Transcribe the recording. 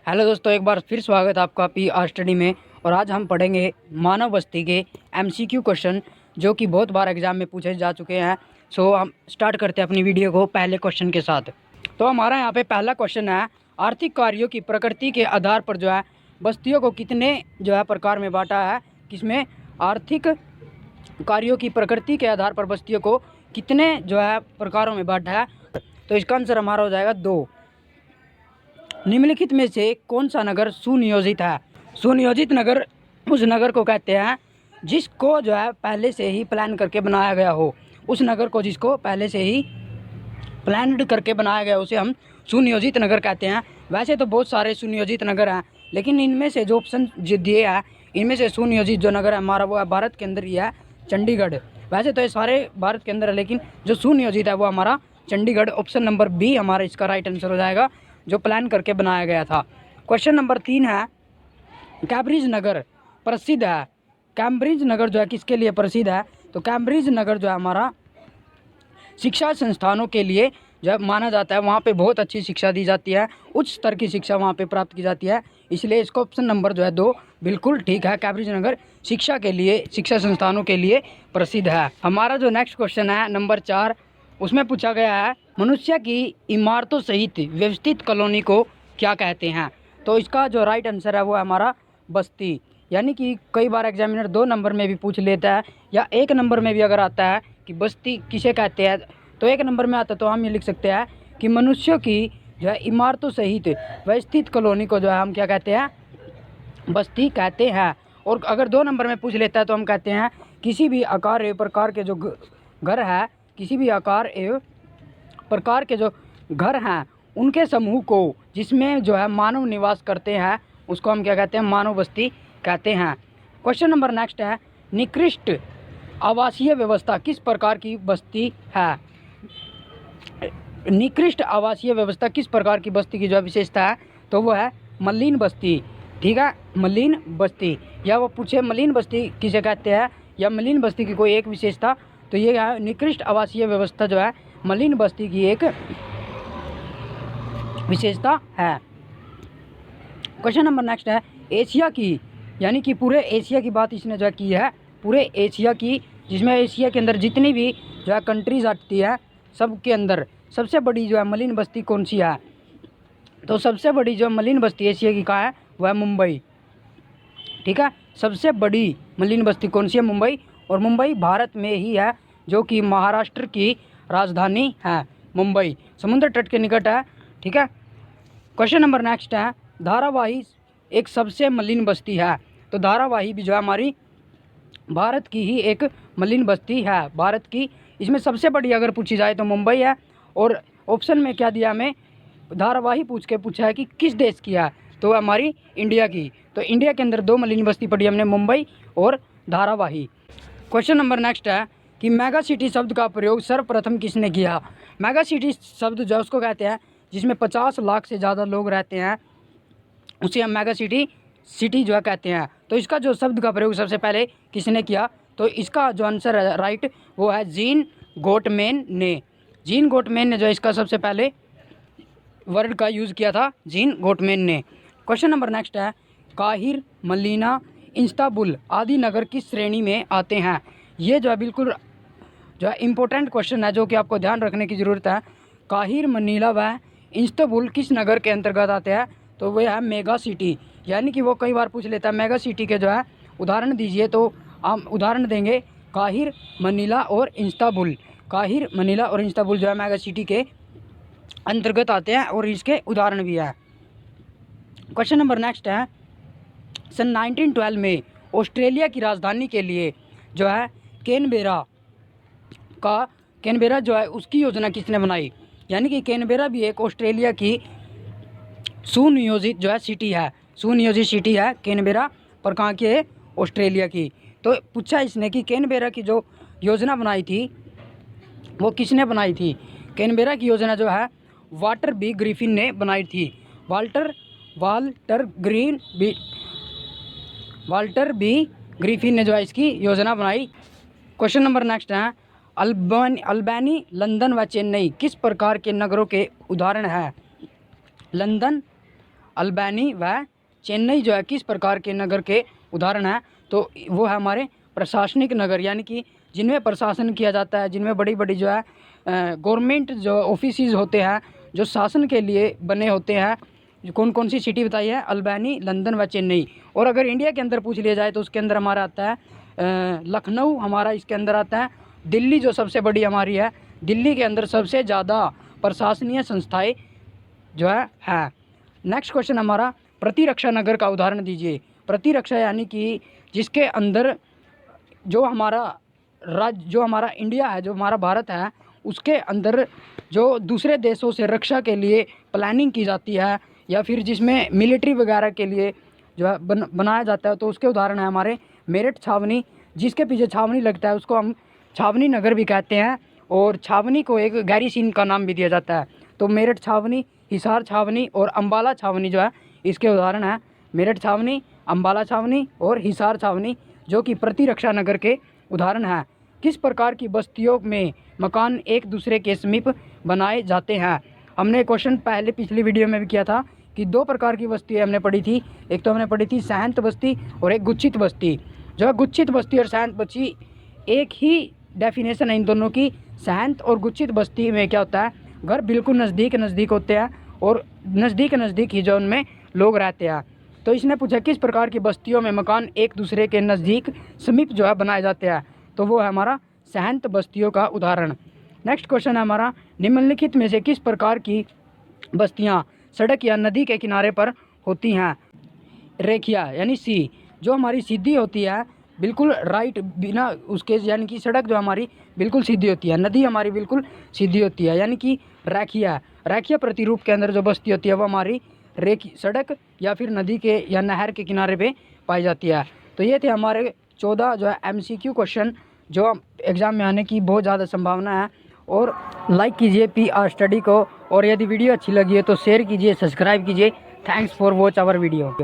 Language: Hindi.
हेलो दोस्तों, एक बार फिर स्वागत है आपका पीआर स्टडी में। और आज हम पढ़ेंगे मानव बस्ती के एमसीक्यू क्वेश्चन जो कि बहुत बार एग्जाम में पूछे जा चुके हैं। सो हम स्टार्ट करते हैं अपनी वीडियो को पहले क्वेश्चन के साथ। तो हमारा यहाँ पे पहला क्वेश्चन है, आर्थिक कार्यों की प्रकृति के आधार पर जो है बस्तियों को कितने जो है प्रकार में बांटा है। किसमें? आर्थिक कार्यों की प्रकृति के आधार पर बस्तियों को कितने जो है प्रकारों में बांटा है। तो इसका आंसर हमारा हो जाएगा 2। निम्नलिखित में से कौन सा नगर सुनियोजित है? सुनियोजित नगर उस नगर को कहते हैं जिसको जो है पहले से ही प्लान करके बनाया गया हो। उस नगर को जिसको पहले से ही प्लान्ड करके बनाया गया उसे हम सुनियोजित नगर कहते हैं। वैसे तो बहुत सारे सुनियोजित नगर हैं, लेकिन इनमें से जो ऑप्शन जो दिए हैं इनमें से सुनियोजित जो नगर है हमारा वो है भारत के अंदर ही है, चंडीगढ़। वैसे तो ये सारे भारत के अंदर है, लेकिन जो सुनियोजित है वो हमारा चंडीगढ़। ऑप्शन नंबर बी हमारा इसका राइट आंसर हो जाएगा, जो प्लान करके बनाया गया था। क्वेश्चन नंबर 3 है, कैम्ब्रिज नगर प्रसिद्ध है। कैम्ब्रिज नगर जो है किसके लिए प्रसिद्ध है? तो कैम्ब्रिज नगर जो है हमारा शिक्षा संस्थानों के लिए जो है माना जाता है। वहाँ पे बहुत अच्छी शिक्षा दी जाती है, उच्च स्तर की शिक्षा वहाँ पे प्राप्त की जाती है, इसलिए इसको ऑप्शन नंबर जो है 2 बिल्कुल ठीक है। कैम्ब्रिज नगर शिक्षा के लिए, शिक्षा संस्थानों के लिए प्रसिद्ध है। हमारा जो नेक्स्ट क्वेश्चन है नंबर 4, उसमें पूछा गया है मनुष्य की इमारतों सहित व्यवस्थित कॉलोनी को क्या कहते हैं? तो इसका जो राइट आंसर है वो है हमारा बस्ती। यानी कि कई बार एग्जामिनर 2 नंबर में भी पूछ लेता है या 1 नंबर में भी अगर आता है कि बस्ती किसे कहते हैं, तो 1 नंबर में आता तो हम ये लिख सकते हैं कि मनुष्यों की जो है इमारतों सहित व्यवस्थित कॉलोनी को जो है हम क्या कहते हैं? बस्ती कहते हैं। और अगर 2 नंबर में पूछ लेता है तो हम कहते हैं किसी भी आकार एवं प्रकार के जो घर है, किसी भी आकार एवं प्रकार के जो घर हैं उनके समूह को जिसमें जो है मानव निवास करते हैं उसको हम क्या कहते हैं? मानव बस्ती कहते हैं। क्वेश्चन नंबर नेक्स्ट है, निकृष्ट आवासीय व्यवस्था किस प्रकार की बस्ती है? निकृष्ट आवासीय व्यवस्था किस प्रकार की बस्ती की जो विशेषता है? तो वो है मलिन बस्ती। ठीक है, मलिन बस्ती। या वो पूछे मलिन बस्ती किसे कहते हैं या मलिन बस्ती की कोई एक विशेषता, तो ये है निकृष्ट आवासीय व्यवस्था जो है मलिन बस्ती की एक विशेषता है। क्वेश्चन नंबर नेक्स्ट है, एशिया की, यानी कि पूरे एशिया की बात इसने जो है की है, पूरे एशिया की, जिसमें एशिया के अंदर जितनी भी जो है कंट्रीज आती है सब के अंदर सबसे बड़ी जो है मलिन बस्ती कौन सी है? तो सबसे बड़ी जो मलिन बस्ती एशिया की कहाँ है? वह है मुंबई। ठीक है, सबसे बड़ी मलिन बस्ती कौन सी है? मुंबई। और मुंबई भारत में ही है, जो कि महाराष्ट्र की राजधानी है। मुंबई समुद्र तट के निकट है। ठीक है, क्वेश्चन नंबर नेक्स्ट है, धारावाही एक सबसे मलिन बस्ती है। तो धारावाही भी जो है हमारी भारत की ही एक मलिन बस्ती है, भारत की। इसमें सबसे बड़ी अगर पूछी जाए तो मुंबई है। और ऑप्शन में क्या दिया हमें? धारावाही पूछा है कि किस देश की है, तो हमारी इंडिया की। तो इंडिया के अंदर 2 मलिन बस्ती पड़ी हमने, मुंबई और धारावाही। क्वेश्चन नंबर नेक्स्ट है कि मेगा सिटी शब्द का प्रयोग सर्वप्रथम किसने किया? मेगा सिटी शब्द जो उसको कहते हैं जिसमें 50 लाख से ज़्यादा लोग रहते हैं, उसे हम मेगा सिटी जो है कहते हैं। तो इसका जो शब्द का प्रयोग सबसे पहले किसने किया? तो इसका जो आंसर है राइट वो है जीन गोटमैन ने। जीन गोटमैन ने जो इसका सबसे पहले वर्ड का यूज़ किया था, जीन गोटमैन ने। क्वेश्चन नंबर नेक्स्ट है, काहिर, मदीना, इस्तांबुल आदि नगर किस श्रेणी में आते हैं? ये जो है बिल्कुल जो है इम्पोर्टेंट क्वेश्चन है, जो कि आपको ध्यान रखने की ज़रूरत है। काहिर, मनीला व इस्तांबुल किस नगर के अंतर्गत आते हैं? तो वह है मेगा सिटी। यानी कि वो कई बार पूछ लेता है मेगा सिटी के जो है उदाहरण दीजिए, तो हम उदाहरण देंगे काहिर, मनीला और इस्तांबुल। काहिर, मनीला और इस्तांबुल जो है मेगा सिटी के अंतर्गत आते हैं और इसके उदाहरण भी है। क्वेश्चन नंबर नेक्स्ट है, सन 1912 में ऑस्ट्रेलिया की राजधानी के लिए जो है कैनबेरा जो है उसकी योजना किसने बनाई? यानी कि कैनबेरा भी एक ऑस्ट्रेलिया की सुनियोजित जो है सिटी है, सुनियोजित सिटी है कैनबेरा, पर कहाँ की है? ऑस्ट्रेलिया की। तो पूछा इसने कि कैनबेरा की जो योजना बनाई थी वो किसने बनाई थी? कैनबेरा की योजना जो है वाल्टर बी ग्रिफिन ने बनाई थी। वाल्टर बी ग्रिफिन ने जो है इसकी योजना बनाई। क्वेश्चन नंबर नेक्स्ट है, अल्बानी, लंदन व चेन्नई किस प्रकार के नगरों के उदाहरण है? लंदन, अल्बानी व चेन्नई जो है किस प्रकार के नगर के उदाहरण हैं? तो वो है हमारे प्रशासनिक नगर, यानी कि जिनमें प्रशासन किया जाता है, जिनमें बड़ी बड़ी जो है गवर्नमेंट जो ऑफिसेज होते हैं जो शासन के लिए बने होते हैं। कौन कौन सी सिटी बताई है? अल्बानी, लंदन व चेन्नई। और अगर इंडिया के अंदर पूछ लिया जाए तो उसके अंदर हमारा आता है लखनऊ, हमारा इसके अंदर आता है दिल्ली जो सबसे बड़ी हमारी है। दिल्ली के अंदर सबसे ज़्यादा प्रशासनीय संस्थाएं जो है। नेक्स्ट क्वेश्चन हमारा, प्रतिरक्षा नगर का उदाहरण दीजिए। प्रतिरक्षा यानी कि जिसके अंदर जो हमारा राज्य, जो हमारा इंडिया है, जो हमारा भारत है, उसके अंदर जो दूसरे देशों से रक्षा के लिए प्लानिंग की जाती है, या फिर जिसमें मिलिट्री वगैरह के लिए जो है बनाया जाता है। तो उसके उदाहरण है हमारे मेरठ छावनी। जिसके पीछे छावनी लगता है उसको हम छावनी नगर भी कहते हैं, और छावनी को एक गैरीसीन का नाम भी दिया जाता है। तो मेरठ छावनी, हिसार छावनी और अम्बाला छावनी जो है इसके उदाहरण है। मेरठ छावनी, अम्बाला छावनी और हिसार छावनी जो कि प्रतिरक्षा नगर के उदाहरण हैं। किस प्रकार की बस्तियों में मकान एक दूसरे के समीप बनाए जाते हैं? हमने क्वेश्चन पहले पिछली वीडियो में भी किया था कि दो प्रकार की बस्ती हमने पढ़ी थी। एक तो हमने पढ़ी थी सहंत बस्ती और एक गुच्छित बस्ती। जो है गुच्छित बस्ती और सहंत बस्ती एक ही डेफिनेशन है इन दोनों की। सहंत और गुच्छित बस्ती में क्या होता है, घर बिल्कुल नज़दीक नज़दीक होते हैं और नज़दीक ही जो उनमें लोग रहते हैं। तो इसने पूछा किस प्रकार की बस्तियों में मकान एक दूसरे के नज़दीक समीप जो है बनाए जाते हैं? तो वो है हमारा सहंत बस्तियों का उदाहरण। नेक्स्ट क्वेश्चन है हमारा, निम्नलिखित में से किस प्रकार की बस्तियां सड़क या नदी के किनारे पर होती हैं? रेखिया यानी सी, जो हमारी सीधी होती है बिल्कुल राइट, बिना उसके, यानी कि सड़क जो हमारी बिल्कुल सीधी होती है, नदी हमारी बिल्कुल सीधी होती है, यानी कि रेखिया। रेखिया प्रतिरूप के अंदर जो बस्ती होती है वो हमारी सड़क या फिर नदी के या नहर के किनारे पे पाई जाती है। तो ये थे हमारे 14 जो है MCQ क्वेश्चन जो एग्ज़ाम में आने की बहुत ज़्यादा संभावना है। और लाइक कीजिए PR स्टडी को, और यदि वीडियो अच्छी लगी है तो शेयर कीजिए, सब्सक्राइब कीजिए। Thanks for watch our video.